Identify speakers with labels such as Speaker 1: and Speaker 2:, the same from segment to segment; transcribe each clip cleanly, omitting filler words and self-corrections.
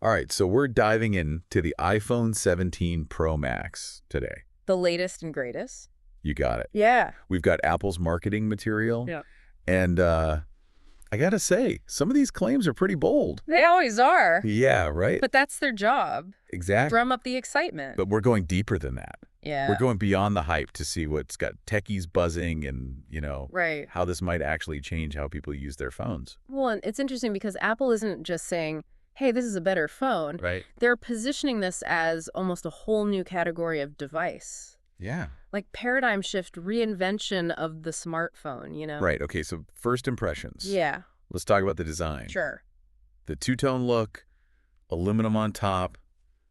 Speaker 1: All right, so we're diving into the iPhone 17 Pro Max today.
Speaker 2: The latest and greatest.
Speaker 1: You got it.
Speaker 2: Yeah.
Speaker 1: We've got Apple's marketing material.
Speaker 2: Yeah.
Speaker 1: And I got to say, some of these claims are pretty bold.
Speaker 2: They always are.
Speaker 1: Yeah, right?
Speaker 2: But that's their job.
Speaker 1: Exactly.
Speaker 2: Drum up the excitement.
Speaker 1: But we're going deeper than that.
Speaker 2: Yeah.
Speaker 1: We're going beyond the hype to see what's got techies buzzing and,
Speaker 2: right.
Speaker 1: how this might actually change how people use their phones.
Speaker 2: Well, and it's interesting because Apple isn't just saying, hey, this is a better phone.
Speaker 1: Right.
Speaker 2: They're positioning this as almost a whole new category of device.
Speaker 1: Yeah.
Speaker 2: Like paradigm shift, reinvention of the smartphone,
Speaker 1: Right. Okay, so first impressions.
Speaker 2: Yeah.
Speaker 1: Let's talk about the design.
Speaker 2: Sure.
Speaker 1: The two-tone look, aluminum on top,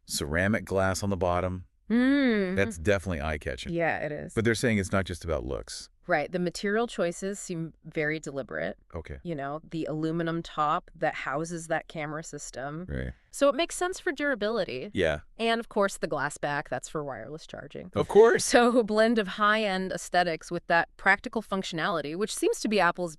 Speaker 1: ceramic glass on the bottom. That's definitely eye-catching.
Speaker 2: Yeah, it is.
Speaker 1: But they're saying it's not just about looks.
Speaker 2: Right. The material choices seem very deliberate.
Speaker 1: Okay.
Speaker 2: The aluminum top that houses that camera system.
Speaker 1: Right.
Speaker 2: So it makes sense for durability.
Speaker 1: Yeah.
Speaker 2: And, of course, the glass back, that's for wireless charging.
Speaker 1: Of course.
Speaker 2: So a blend of high-end aesthetics with that practical functionality, which seems to be Apple's,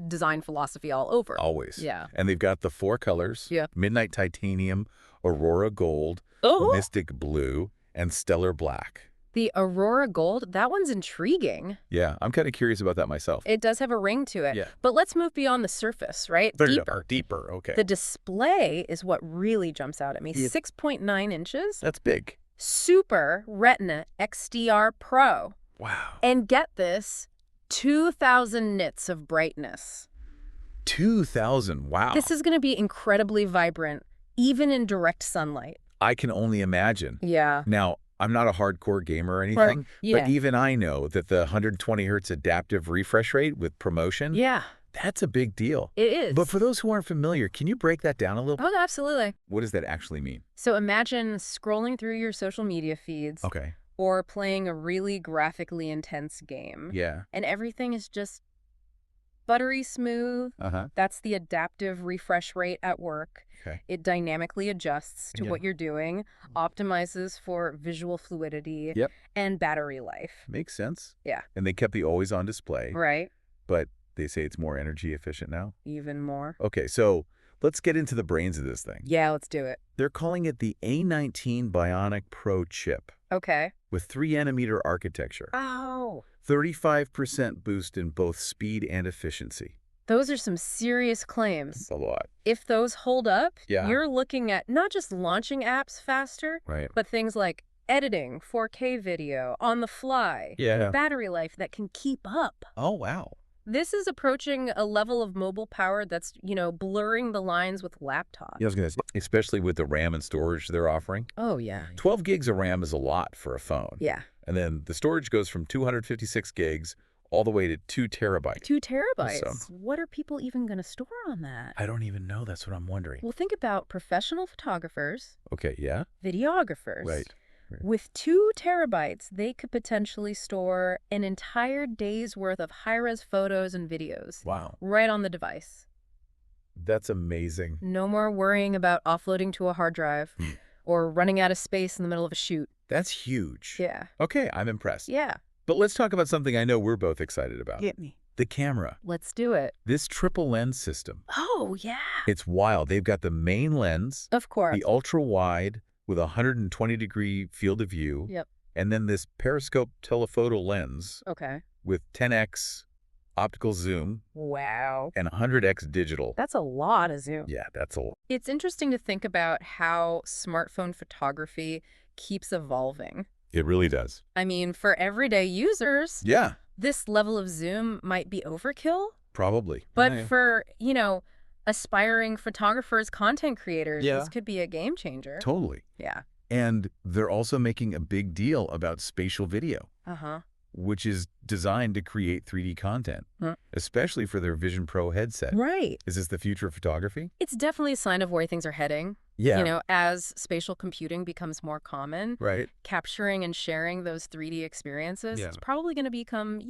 Speaker 2: design philosophy all over.
Speaker 1: Always.
Speaker 2: Yeah.
Speaker 1: And they've got the 4 colors.
Speaker 2: Yeah.
Speaker 1: Midnight Titanium, Aurora Gold, Mystic Blue, and Stellar Black.
Speaker 2: The Aurora Gold, that one's intriguing.
Speaker 1: Yeah, I'm kind of curious about that myself.
Speaker 2: It does have a ring to it.
Speaker 1: Yeah.
Speaker 2: But let's move beyond the surface, right?
Speaker 1: Deeper, okay.
Speaker 2: The display is what really jumps out at me. 6.9 inches.
Speaker 1: That's big.
Speaker 2: Super Retina XDR Pro.
Speaker 1: Wow.
Speaker 2: And get this, 2,000 nits of brightness.
Speaker 1: 2,000, wow.
Speaker 2: This is going to be incredibly vibrant, even in direct sunlight.
Speaker 1: I can only imagine.
Speaker 2: Yeah.
Speaker 1: Now, I'm not a hardcore gamer or anything,
Speaker 2: Right. Yeah.
Speaker 1: but even I know that the 120 hertz adaptive refresh rate with promotion,
Speaker 2: Yeah.
Speaker 1: that's a big deal.
Speaker 2: It is.
Speaker 1: But for those who aren't familiar, can you break that down a little?
Speaker 2: Oh, absolutely.
Speaker 1: What does that actually mean?
Speaker 2: So imagine scrolling through your social media feeds
Speaker 1: Okay.
Speaker 2: or playing a really graphically intense game.
Speaker 1: Yeah.
Speaker 2: And everything is just buttery smooth.
Speaker 1: Uh-huh.
Speaker 2: That's the adaptive refresh rate at work.
Speaker 1: Okay.
Speaker 2: It dynamically adjusts to
Speaker 1: Yeah.
Speaker 2: what you're doing, optimizes for visual fluidity
Speaker 1: Yep.
Speaker 2: and battery life.
Speaker 1: Makes sense.
Speaker 2: Yeah.
Speaker 1: And they kept the always on display,
Speaker 2: Right?
Speaker 1: but they say it's more energy efficient now.
Speaker 2: Even more.
Speaker 1: Okay, so let's get into the brains of this thing.
Speaker 2: Yeah, let's do it.
Speaker 1: They're calling it the A19 Bionic Pro chip
Speaker 2: Okay.
Speaker 1: with 3-nanometer architecture.
Speaker 2: Oh.
Speaker 1: 35% boost in both speed and efficiency.
Speaker 2: Those are some serious claims.
Speaker 1: That's a lot.
Speaker 2: If those hold up,
Speaker 1: Yeah.
Speaker 2: you're looking at not just launching apps faster,
Speaker 1: Right.
Speaker 2: but things like editing, 4K video, on the fly,
Speaker 1: Yeah.
Speaker 2: battery life that can keep up.
Speaker 1: Oh, wow.
Speaker 2: This is approaching a level of mobile power that's, blurring the lines with laptops.
Speaker 1: Yeah, I was going to say, especially with the RAM and storage they're offering.
Speaker 2: Oh, yeah.
Speaker 1: 12 gigs of RAM is a lot for a phone.
Speaker 2: Yeah.
Speaker 1: And then the storage goes from 256 gigs all the way to 2 terabytes.
Speaker 2: 2 terabytes.
Speaker 1: So-
Speaker 2: What are people even going to store on that?
Speaker 1: I don't even know. That's what I'm wondering.
Speaker 2: Well, think about professional photographers,
Speaker 1: Okay, yeah?
Speaker 2: videographers.
Speaker 1: Right.
Speaker 2: With 2 terabytes, they could potentially store an entire day's worth of high-res photos and videos
Speaker 1: Wow.
Speaker 2: right on the device.
Speaker 1: That's amazing.
Speaker 2: No more worrying about offloading to a hard drive or running out of space in the middle of a shoot.
Speaker 1: That's huge.
Speaker 2: Yeah.
Speaker 1: Okay, I'm impressed.
Speaker 2: Yeah.
Speaker 1: But let's talk about something I know we're both excited about.
Speaker 2: Get me.
Speaker 1: The camera.
Speaker 2: Let's do it.
Speaker 1: This triple lens system.
Speaker 2: Oh, yeah.
Speaker 1: It's wild. They've got the main lens,
Speaker 2: Of course.
Speaker 1: the ultra wide with a 120-degree field of view,
Speaker 2: Yep.
Speaker 1: and then this periscope telephoto lens
Speaker 2: Okay.
Speaker 1: with 10x optical zoom
Speaker 2: Wow.
Speaker 1: and 100x digital.
Speaker 2: That's a lot of zoom.
Speaker 1: Yeah, that's a lot.
Speaker 2: It's interesting to think about how smartphone photography keeps evolving.
Speaker 1: It really does.
Speaker 2: I mean, for everyday users,
Speaker 1: Yeah,
Speaker 2: this level of zoom might be overkill,
Speaker 1: probably.
Speaker 2: but
Speaker 1: Yeah.
Speaker 2: for, aspiring photographers, content creators,
Speaker 1: Yeah.
Speaker 2: this could be a game changer.
Speaker 1: Totally.
Speaker 2: Yeah.
Speaker 1: And they're also making a big deal about spatial video,
Speaker 2: Uh-huh.
Speaker 1: which is designed to create 3D content, especially for their Vision Pro headset.
Speaker 2: Right.
Speaker 1: Is this the future of photography?
Speaker 2: It's definitely a sign of where things are heading.
Speaker 1: Yeah.
Speaker 2: As spatial computing becomes more common,
Speaker 1: Right.
Speaker 2: capturing and sharing those 3D experiences,
Speaker 1: Yeah.
Speaker 2: it's probably going to become,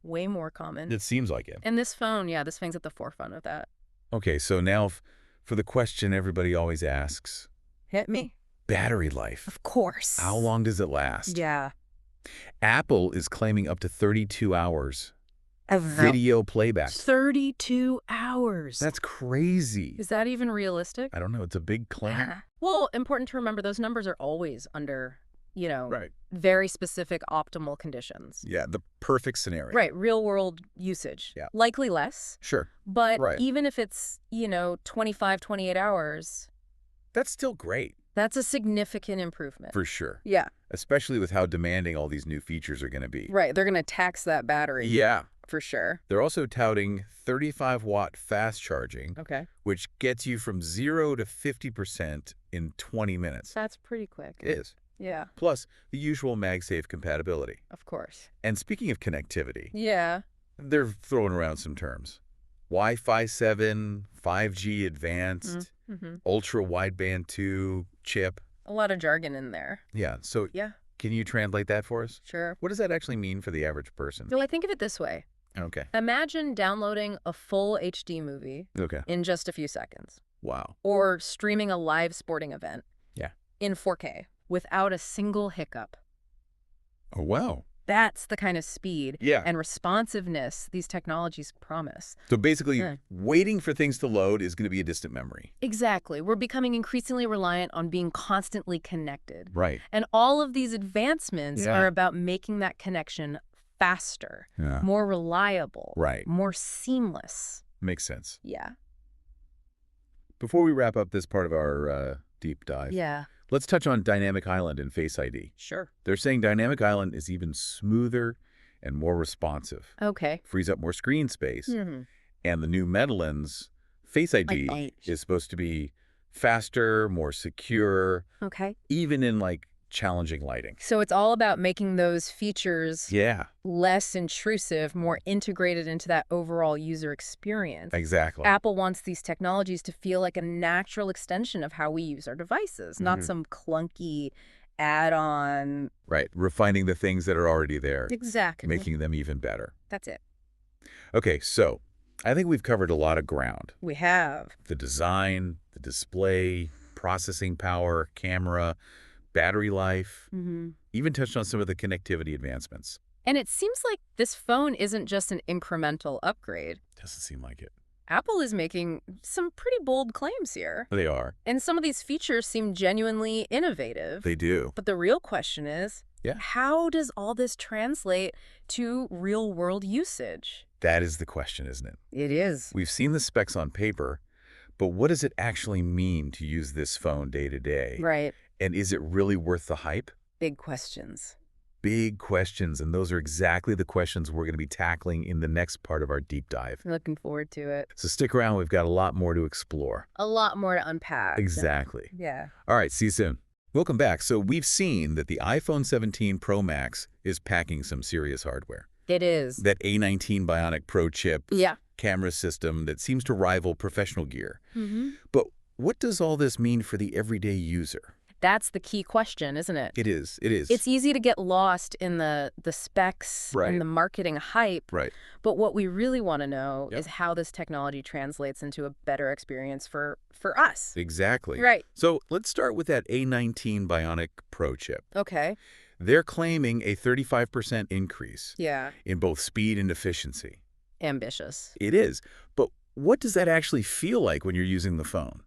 Speaker 2: way more common.
Speaker 1: It seems like it.
Speaker 2: And this phone, this thing's at the forefront of that.
Speaker 1: Okay, so now for the question everybody always asks,
Speaker 2: Hit me.
Speaker 1: battery life.
Speaker 2: Of course.
Speaker 1: How long does it last?
Speaker 2: Yeah.
Speaker 1: Apple is claiming up to 32 hours video playback.
Speaker 2: 32 hours.
Speaker 1: That's crazy.
Speaker 2: Is that even realistic?
Speaker 1: I don't know. It's a big claim.
Speaker 2: Well, important to remember those numbers are always under,
Speaker 1: Right.
Speaker 2: very specific optimal conditions.
Speaker 1: Yeah, the perfect scenario.
Speaker 2: Right, real world usage.
Speaker 1: Yeah.
Speaker 2: Likely less,
Speaker 1: Sure.
Speaker 2: but
Speaker 1: Right.
Speaker 2: even if it's, 25, 28 hours,
Speaker 1: That's still great.
Speaker 2: that's a significant improvement.
Speaker 1: For sure.
Speaker 2: Yeah,
Speaker 1: Especially with how demanding all these new features are going to be.
Speaker 2: right. They're going to tax that battery.
Speaker 1: Yeah.
Speaker 2: For sure.
Speaker 1: They're also touting 35-watt fast charging,
Speaker 2: Okay.
Speaker 1: which gets you from 0 to 50% in 20 minutes.
Speaker 2: That's pretty quick.
Speaker 1: It is.
Speaker 2: Yeah,
Speaker 1: Plus, the usual MagSafe compatibility.
Speaker 2: of course.
Speaker 1: And speaking of connectivity,
Speaker 2: Yeah.
Speaker 1: they're throwing around some terms. Wi-Fi 7, 5G Advanced,
Speaker 2: Mm-hmm.
Speaker 1: Ultra-Wideband 2 chip.
Speaker 2: A lot of jargon in there.
Speaker 1: Yeah, so
Speaker 2: Yeah,
Speaker 1: can you translate that for us?
Speaker 2: sure.
Speaker 1: What does that actually mean for the average person?
Speaker 2: Well, I think of it this way.
Speaker 1: Okay.
Speaker 2: Imagine downloading a full HD movie
Speaker 1: Okay.
Speaker 2: in just a few seconds,
Speaker 1: Wow.
Speaker 2: or streaming a live sporting event
Speaker 1: Yeah.
Speaker 2: in 4K without a single hiccup.
Speaker 1: Oh, wow.
Speaker 2: That's the kind of speed
Speaker 1: Yeah.
Speaker 2: and responsiveness these technologies promise.
Speaker 1: So basically,
Speaker 2: Yeah.
Speaker 1: waiting for things to load is going to be a distant memory.
Speaker 2: Exactly. We're becoming increasingly reliant on being constantly connected.
Speaker 1: Right.
Speaker 2: And all of these advancements
Speaker 1: Yeah.
Speaker 2: are about making that connection faster,
Speaker 1: Yeah.
Speaker 2: more reliable,
Speaker 1: Right.
Speaker 2: more seamless.
Speaker 1: Makes sense.
Speaker 2: Yeah.
Speaker 1: Before we wrap up this part of our deep dive,
Speaker 2: Yeah.
Speaker 1: let's touch on Dynamic Island and Face ID.
Speaker 2: Sure.
Speaker 1: They're saying Dynamic Island is even smoother and more responsive,
Speaker 2: Okay.
Speaker 1: frees up more screen space,
Speaker 2: Mm-hmm.
Speaker 1: and the new Meadowlands Face ID
Speaker 2: Like-
Speaker 1: is supposed to be faster, more secure,
Speaker 2: Okay.
Speaker 1: even in like challenging lighting.
Speaker 2: So it's all about making those features
Speaker 1: Yeah,
Speaker 2: less intrusive, more integrated into that overall user experience.
Speaker 1: exactly.
Speaker 2: Apple wants these technologies to feel like a natural extension of how we use our devices, not some clunky add-on.
Speaker 1: Right, refining the things that are already there,
Speaker 2: Exactly.
Speaker 1: making them even better.
Speaker 2: That's it.
Speaker 1: Okay, so I think we've covered a lot of ground.
Speaker 2: We have.
Speaker 1: The design, the display, processing power, camera, battery life,
Speaker 2: Mm-hmm.
Speaker 1: even touched on some of the connectivity advancements.
Speaker 2: And it seems like this phone isn't just an incremental upgrade.
Speaker 1: Doesn't seem like it.
Speaker 2: Apple is making some pretty bold claims here.
Speaker 1: They are.
Speaker 2: And some of these features seem genuinely innovative.
Speaker 1: They do.
Speaker 2: But the real question is,
Speaker 1: Yeah.
Speaker 2: how does all this translate to real-world usage?
Speaker 1: That is the question, isn't it?
Speaker 2: It is.
Speaker 1: We've seen the specs on paper, but what does it actually mean to use this phone day to day?
Speaker 2: Right.
Speaker 1: And is it really worth the hype?
Speaker 2: Big questions.
Speaker 1: Big questions, and those are exactly the questions we're going to be tackling in the next part of our deep dive.
Speaker 2: Looking forward to it.
Speaker 1: So stick around, we've got a lot more to explore.
Speaker 2: A lot more to unpack.
Speaker 1: Exactly.
Speaker 2: Yeah.
Speaker 1: All right, see you soon. Welcome back. So we've seen that the iPhone 17 Pro Max is packing some serious hardware.
Speaker 2: It is.
Speaker 1: That A19 Bionic Pro chip
Speaker 2: Yeah.
Speaker 1: camera system that seems to rival professional gear.
Speaker 2: Mm-hmm.
Speaker 1: But what does all this mean for the everyday user?
Speaker 2: That's the key question, isn't it?
Speaker 1: It is. It is.
Speaker 2: It's easy to get lost in the specs
Speaker 1: Right.
Speaker 2: and the marketing hype.
Speaker 1: Right.
Speaker 2: But what we really want to know
Speaker 1: Yep.
Speaker 2: is how this technology translates into a better experience for us.
Speaker 1: Exactly.
Speaker 2: Right.
Speaker 1: So let's start with that A19 Bionic Pro chip.
Speaker 2: Okay.
Speaker 1: They're claiming a 35% increase
Speaker 2: Yeah.
Speaker 1: in both speed and efficiency.
Speaker 2: Ambitious.
Speaker 1: It is. But what does that actually feel like when you're using the phone?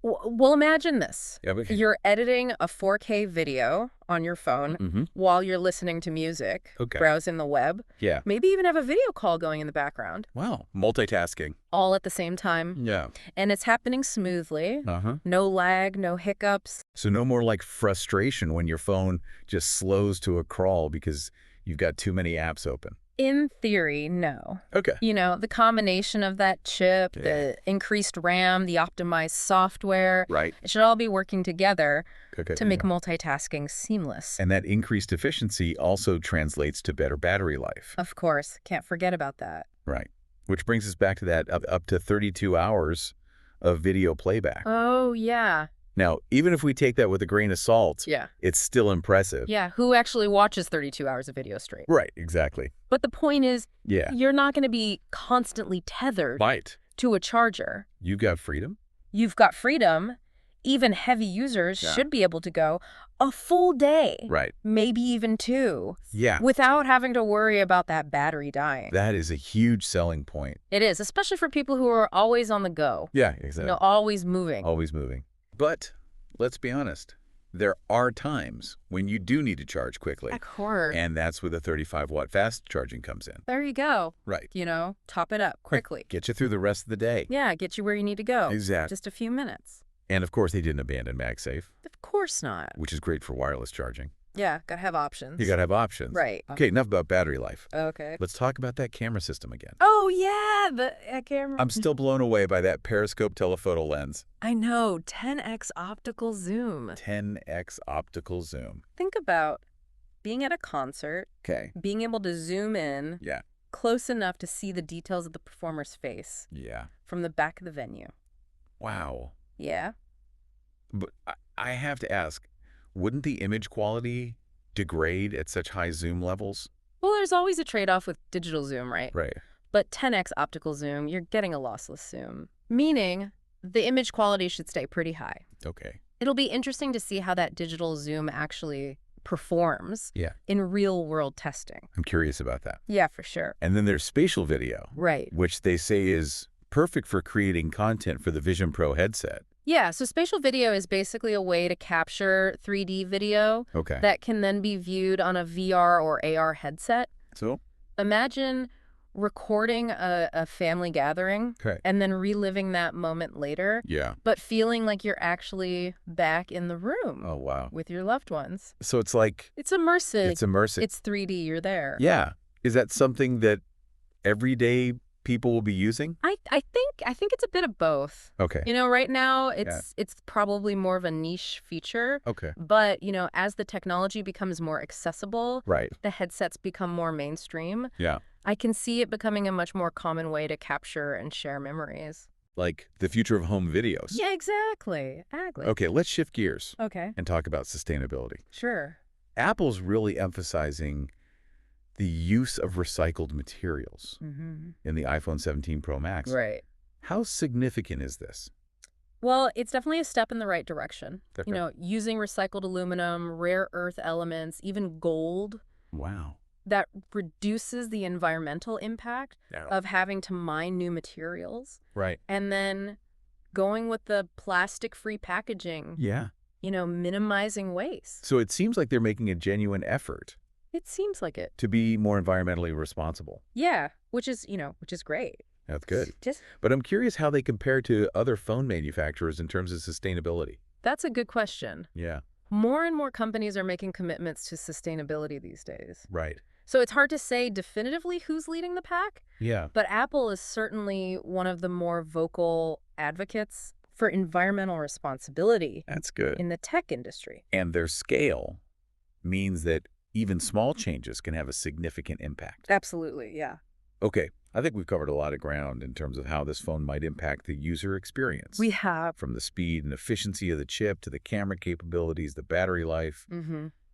Speaker 2: Well, imagine this.
Speaker 1: Yeah, okay.
Speaker 2: You're editing a 4K video on your phone
Speaker 1: Mm-hmm.
Speaker 2: while you're listening to music,
Speaker 1: Okay.
Speaker 2: browsing the web,
Speaker 1: Yeah.
Speaker 2: maybe even have a video call going in the background,
Speaker 1: Wow. Multitasking.
Speaker 2: all at the same time.
Speaker 1: Yeah.
Speaker 2: And it's happening smoothly.
Speaker 1: Uh-huh.
Speaker 2: No lag, no hiccups.
Speaker 1: So no more like frustration when your phone just slows to a crawl because you've got too many apps open.
Speaker 2: In theory, no.
Speaker 1: Okay.
Speaker 2: The combination of that chip,
Speaker 1: Yeah.
Speaker 2: the increased RAM, the optimized software,
Speaker 1: Right.
Speaker 2: it should all be working together
Speaker 1: Okay.
Speaker 2: to make
Speaker 1: yeah.
Speaker 2: multitasking seamless.
Speaker 1: And that increased efficiency also translates to better battery life.
Speaker 2: Of course, can't forget about that.
Speaker 1: Right. Which brings us back to that up to 32 hours of video playback.
Speaker 2: Oh, yeah.
Speaker 1: Now, even if we take that with a grain of salt,
Speaker 2: Yeah.
Speaker 1: it's still impressive.
Speaker 2: Yeah. Who actually watches 32 hours of video straight?
Speaker 1: Right, exactly.
Speaker 2: But the point is,
Speaker 1: Yeah.
Speaker 2: you're not going to be constantly tethered
Speaker 1: Right.
Speaker 2: to a charger.
Speaker 1: You got freedom?
Speaker 2: You've got freedom. Even heavy users
Speaker 1: Yeah.
Speaker 2: should be able to go a full day,
Speaker 1: Right.
Speaker 2: maybe even 2,
Speaker 1: Yeah.
Speaker 2: without having to worry about that battery dying.
Speaker 1: That is a huge selling point.
Speaker 2: It is, especially for people who are always on the go,
Speaker 1: Yeah, exactly.
Speaker 2: always moving.
Speaker 1: Always moving. But let's be honest. There are times when you do need to charge quickly.
Speaker 2: Of course.
Speaker 1: And that's where the 35-watt fast charging comes in.
Speaker 2: There you go.
Speaker 1: Right.
Speaker 2: Top it up quickly.
Speaker 1: Get you through the rest of the day.
Speaker 2: Yeah, get you where you need to go.
Speaker 1: Exactly.
Speaker 2: Just a few minutes.
Speaker 1: And, of course, they didn't abandon MagSafe.
Speaker 2: Of course not.
Speaker 1: Which is great for wireless charging.
Speaker 2: Yeah, gotta have options.
Speaker 1: You got to have options.
Speaker 2: Right.
Speaker 1: Okay, enough about battery life.
Speaker 2: Okay.
Speaker 1: Let's talk about that camera system again.
Speaker 2: Oh, yeah, the camera.
Speaker 1: I'm still blown away by that periscope telephoto lens.
Speaker 2: I know, 10x optical zoom.
Speaker 1: 10x optical zoom.
Speaker 2: Think about being at a concert,
Speaker 1: Okay.
Speaker 2: being able to zoom in
Speaker 1: Yeah.
Speaker 2: close enough to see the details of the performer's face
Speaker 1: Yeah.
Speaker 2: from the back of the venue.
Speaker 1: Wow.
Speaker 2: Yeah?
Speaker 1: But I have to ask, wouldn't the image quality degrade at such high zoom levels?
Speaker 2: Well, there's always a trade-off with digital zoom, right?
Speaker 1: Right.
Speaker 2: But 10x optical zoom, you're getting a lossless zoom, meaning the image quality should stay pretty high.
Speaker 1: Okay.
Speaker 2: It'll be interesting to see how that digital zoom actually performs in real-world testing.
Speaker 1: I'm curious about that.
Speaker 2: Yeah, for sure.
Speaker 1: And then there's spatial video,
Speaker 2: Right.
Speaker 1: which they say is perfect for creating content for the Vision Pro headset.
Speaker 2: Yeah, so spatial video is basically a way to capture 3D video
Speaker 1: Okay.
Speaker 2: that can then be viewed on a VR or AR headset.
Speaker 1: So?
Speaker 2: Imagine recording a family gathering
Speaker 1: Okay.
Speaker 2: and then reliving that moment later,
Speaker 1: Yeah.
Speaker 2: but feeling like you're actually back in the room
Speaker 1: Oh, wow.
Speaker 2: with your loved ones.
Speaker 1: So it's like...
Speaker 2: It's immersive.
Speaker 1: It's immersive.
Speaker 2: It's 3D. You're there.
Speaker 1: Yeah. Is that something that everyday people will be using?
Speaker 2: I think it's a bit of both.
Speaker 1: Okay.
Speaker 2: Right now it's probably more of a niche feature.
Speaker 1: Okay.
Speaker 2: But, as the technology becomes more accessible,
Speaker 1: Right.
Speaker 2: the headsets become more mainstream.
Speaker 1: Yeah.
Speaker 2: I can see it becoming a much more common way to capture and share memories.
Speaker 1: Like the future of home videos.
Speaker 2: Yeah, exactly. Exactly.
Speaker 1: Okay, let's shift gears
Speaker 2: Okay.
Speaker 1: and talk about sustainability.
Speaker 2: Sure.
Speaker 1: Apple's really emphasizing the use of recycled materials in the iPhone 17 Pro Max.
Speaker 2: Right.
Speaker 1: How significant is this?
Speaker 2: Well, it's definitely a step in the right direction.
Speaker 1: Okay.
Speaker 2: Using recycled aluminum, rare earth elements, even gold,
Speaker 1: Wow.
Speaker 2: that reduces the environmental impact
Speaker 1: Yeah.
Speaker 2: of having to mine new materials.
Speaker 1: Right.
Speaker 2: And then going with the plastic-free packaging,
Speaker 1: Yeah.
Speaker 2: minimizing waste.
Speaker 1: So it seems like they're making a genuine effort
Speaker 2: It seems like it.
Speaker 1: to be more environmentally responsible.
Speaker 2: Yeah, which is great.
Speaker 1: That's good.
Speaker 2: Just
Speaker 1: But I'm curious how they compare to other phone manufacturers in terms of sustainability.
Speaker 2: That's a good question.
Speaker 1: Yeah.
Speaker 2: More and more companies are making commitments to sustainability these days.
Speaker 1: Right.
Speaker 2: So it's hard to say definitively who's leading the pack,
Speaker 1: Yeah.
Speaker 2: but Apple is certainly one of the more vocal advocates for environmental responsibility
Speaker 1: That's good.
Speaker 2: in the tech industry.
Speaker 1: And their scale means that even small changes can have a significant impact.
Speaker 2: Absolutely, yeah.
Speaker 1: Okay, I think we've covered a lot of ground in terms of how this phone might impact the user experience.
Speaker 2: We have.
Speaker 1: From the speed and efficiency of the chip to the camera capabilities, the battery life,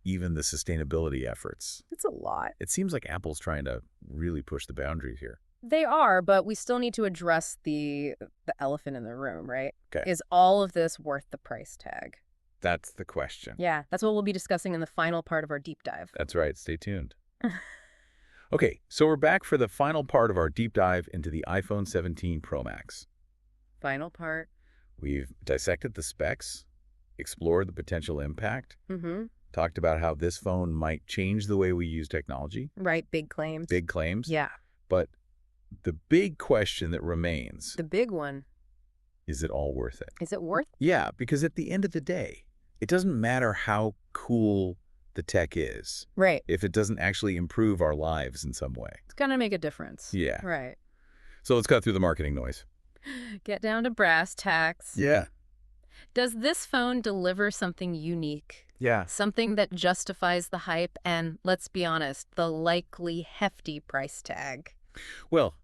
Speaker 1: even the sustainability efforts.
Speaker 2: It's a lot.
Speaker 1: It seems like Apple's trying to really push the boundaries here.
Speaker 2: They are, but we still need to address the elephant in the room, right?
Speaker 1: Okay.
Speaker 2: Is all of this worth the price tag?
Speaker 1: That's the question.
Speaker 2: Yeah, that's what we'll be discussing in the final part of our deep dive.
Speaker 1: That's right. Stay tuned. Okay, so we're back for the final part of our deep dive into the iPhone 17 Pro Max.
Speaker 2: Final part.
Speaker 1: We've dissected the specs, explored the potential impact, talked about how this phone might change the way we use technology.
Speaker 2: Right, big claims.
Speaker 1: Big claims.
Speaker 2: Yeah.
Speaker 1: But the big question that remains,
Speaker 2: The big one.
Speaker 1: is it all worth it?
Speaker 2: Is it worth it?
Speaker 1: Yeah, because at the end of the day, it doesn't matter how cool the tech is
Speaker 2: Right.
Speaker 1: if it doesn't actually improve our lives in some way.
Speaker 2: It's going to make a difference.
Speaker 1: Yeah.
Speaker 2: Right.
Speaker 1: So let's cut through the marketing noise.
Speaker 2: Get down to brass tacks.
Speaker 1: Yeah.
Speaker 2: Does this phone deliver something unique?
Speaker 1: Yeah.
Speaker 2: Something that justifies the hype and, let's be honest, the likely hefty price tag?
Speaker 1: Well,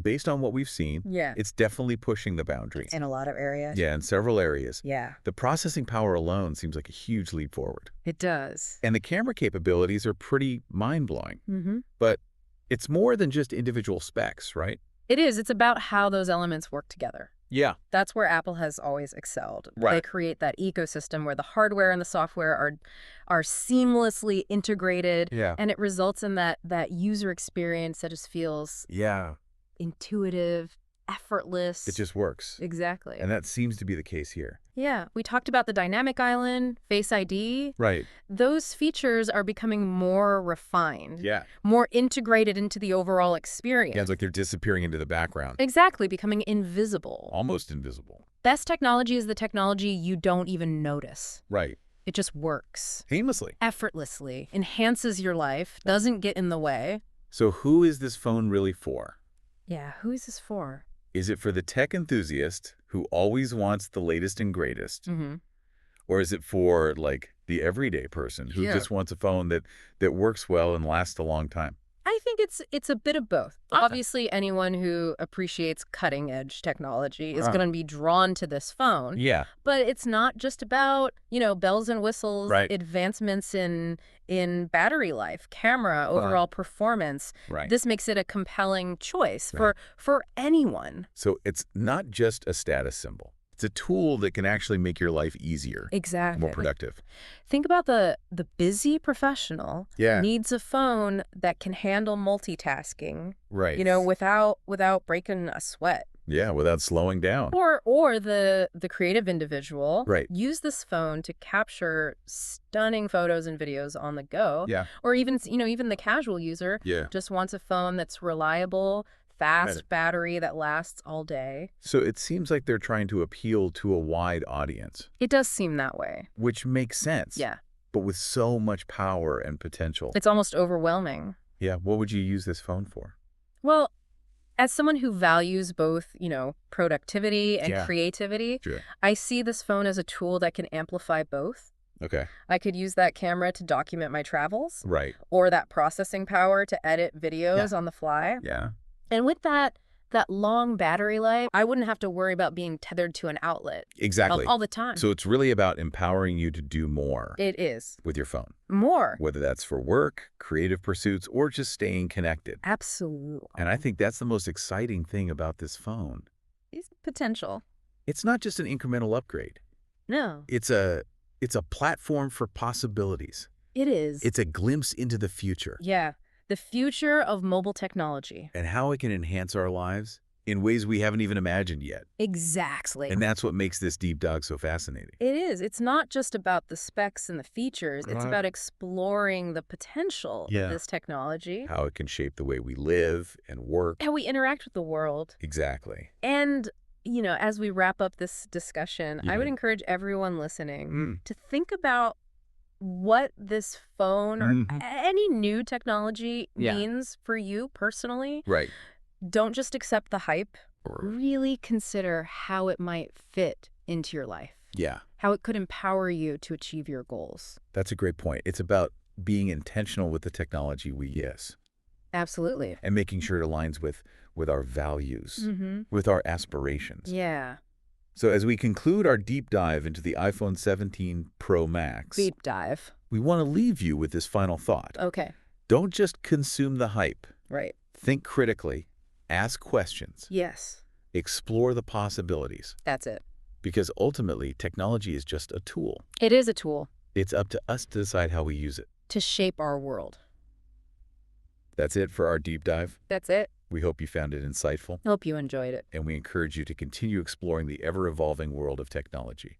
Speaker 1: based on what we've seen,
Speaker 2: Yeah.
Speaker 1: it's definitely pushing the boundaries.
Speaker 2: In a lot of areas.
Speaker 1: Yeah, in several areas.
Speaker 2: Yeah.
Speaker 1: The processing power alone seems like a huge leap forward.
Speaker 2: It does.
Speaker 1: And the camera capabilities are pretty mind-blowing.
Speaker 2: Mm-hmm.
Speaker 1: But it's more than just individual specs, right?
Speaker 2: It is. It's about how those elements work together.
Speaker 1: Yeah.
Speaker 2: That's where Apple has always excelled.
Speaker 1: Right.
Speaker 2: They create that ecosystem where the hardware and the software are seamlessly integrated.
Speaker 1: Yeah.
Speaker 2: And it results in that user experience that just feels
Speaker 1: Yeah.
Speaker 2: intuitive, effortless.
Speaker 1: It just works.
Speaker 2: Exactly.
Speaker 1: And that seems to be the case here.
Speaker 2: Yeah, we talked about the dynamic island, Face ID.
Speaker 1: Right.
Speaker 2: Those features are becoming more refined.
Speaker 1: Yeah.
Speaker 2: More integrated into the overall experience.
Speaker 1: Yeah, it's like they're disappearing into the background.
Speaker 2: Exactly, becoming invisible.
Speaker 1: Almost invisible.
Speaker 2: Best technology is the technology you don't even notice.
Speaker 1: Right.
Speaker 2: It just works.
Speaker 1: Painlessly.
Speaker 2: Effortlessly. Enhances your life. Doesn't get in the way.
Speaker 1: So who is this phone really for?
Speaker 2: Yeah, who is this for?
Speaker 1: Is it for the tech enthusiast who always wants the latest and greatest?
Speaker 2: Mm-hmm.
Speaker 1: Or is it for, like, the everyday person who just wants a phone that works well and lasts a long time?
Speaker 2: I think it's a bit of both.
Speaker 1: Okay.
Speaker 2: Obviously, anyone who appreciates cutting-edge technology is going to be drawn to this phone.
Speaker 1: Yeah.
Speaker 2: But it's not just about, bells and whistles,
Speaker 1: Right.
Speaker 2: advancements in battery life, camera, overall performance.
Speaker 1: Right.
Speaker 2: This makes it a compelling choice for anyone.
Speaker 1: So it's not just a status symbol. It's a tool that can actually make your life easier.
Speaker 2: Exactly.
Speaker 1: More productive.
Speaker 2: Think about the busy professional
Speaker 1: Yeah.
Speaker 2: needs a phone that can handle multitasking,
Speaker 1: Right.
Speaker 2: without breaking a sweat.
Speaker 1: Yeah, without slowing down.
Speaker 2: Or the creative individual
Speaker 1: Right.
Speaker 2: use this phone to capture stunning photos and videos on the go.
Speaker 1: Yeah.
Speaker 2: Or even the casual user
Speaker 1: Yeah.
Speaker 2: just wants a phone that's reliable, fast
Speaker 1: Right.
Speaker 2: battery that lasts all day.
Speaker 1: So it seems like they're trying to appeal to a wide audience,
Speaker 2: It does seem that way.
Speaker 1: which makes sense.
Speaker 2: Yeah.
Speaker 1: But with so much power and potential.
Speaker 2: It's almost overwhelming.
Speaker 1: Yeah, what would you use this phone for?
Speaker 2: Well, as someone who values both, productivity and
Speaker 1: Yeah.
Speaker 2: creativity,
Speaker 1: Sure.
Speaker 2: I see this phone as a tool that can amplify both.
Speaker 1: Okay.
Speaker 2: I could use that camera to document my travels,
Speaker 1: Right.
Speaker 2: or that processing power to edit videos on the fly.
Speaker 1: Yeah.
Speaker 2: And with that long battery life, I wouldn't have to worry about being tethered to an outlet
Speaker 1: Exactly.
Speaker 2: all the time.
Speaker 1: So it's really about empowering you to do more
Speaker 2: It is.
Speaker 1: with your phone,
Speaker 2: More.
Speaker 1: whether that's for work, creative pursuits, or just staying connected.
Speaker 2: Absolutely.
Speaker 1: And I think that's the most exciting thing about this phone.
Speaker 2: It's potential.
Speaker 1: It's not just an incremental upgrade.
Speaker 2: No.
Speaker 1: It's a platform for possibilities.
Speaker 2: It is.
Speaker 1: It's a glimpse into the future
Speaker 2: Yeah. The future of mobile technology.
Speaker 1: and how it can enhance our lives in ways we haven't even imagined yet.
Speaker 2: Exactly.
Speaker 1: And that's what makes this deep dive so fascinating.
Speaker 2: It is. It's not just about the specs and the features. It's
Speaker 1: Right.
Speaker 2: about exploring the potential
Speaker 1: Yeah.
Speaker 2: of this technology,
Speaker 1: How it can shape the way we live and work.
Speaker 2: how we interact with the world.
Speaker 1: Exactly.
Speaker 2: And, as we wrap up this discussion, I would
Speaker 1: Yeah.
Speaker 2: encourage everyone listening
Speaker 1: Mm.
Speaker 2: to think about what this phone or
Speaker 1: Mhm.
Speaker 2: any new technology
Speaker 1: Yeah.
Speaker 2: means for you personally.
Speaker 1: Right.
Speaker 2: Don't just accept the hype.
Speaker 1: Or,
Speaker 2: Really consider how it might fit into your life,
Speaker 1: yeah,
Speaker 2: how it could empower you to achieve your goals.
Speaker 1: that's a great point. It's about being intentional with the technology we use
Speaker 2: Absolutely.
Speaker 1: and making sure it aligns with our values,
Speaker 2: Mm-hmm.
Speaker 1: with our aspirations.
Speaker 2: Yeah.
Speaker 1: So as we conclude our deep dive into the iPhone 17 Pro Max,
Speaker 2: Deep dive.
Speaker 1: we want to leave you with this final thought.
Speaker 2: Okay.
Speaker 1: Don't just consume the hype.
Speaker 2: Right.
Speaker 1: Think critically, ask questions,
Speaker 2: Yes.
Speaker 1: explore the possibilities,
Speaker 2: That's it.
Speaker 1: because ultimately technology is just a tool.
Speaker 2: It is a tool
Speaker 1: It's up to us to decide how we use it.
Speaker 2: to shape our world.
Speaker 1: That's it for our deep dive.
Speaker 2: That's it.
Speaker 1: We hope you found it insightful,
Speaker 2: Hope you enjoyed it.
Speaker 1: and we encourage you to continue exploring the ever-evolving world of technology.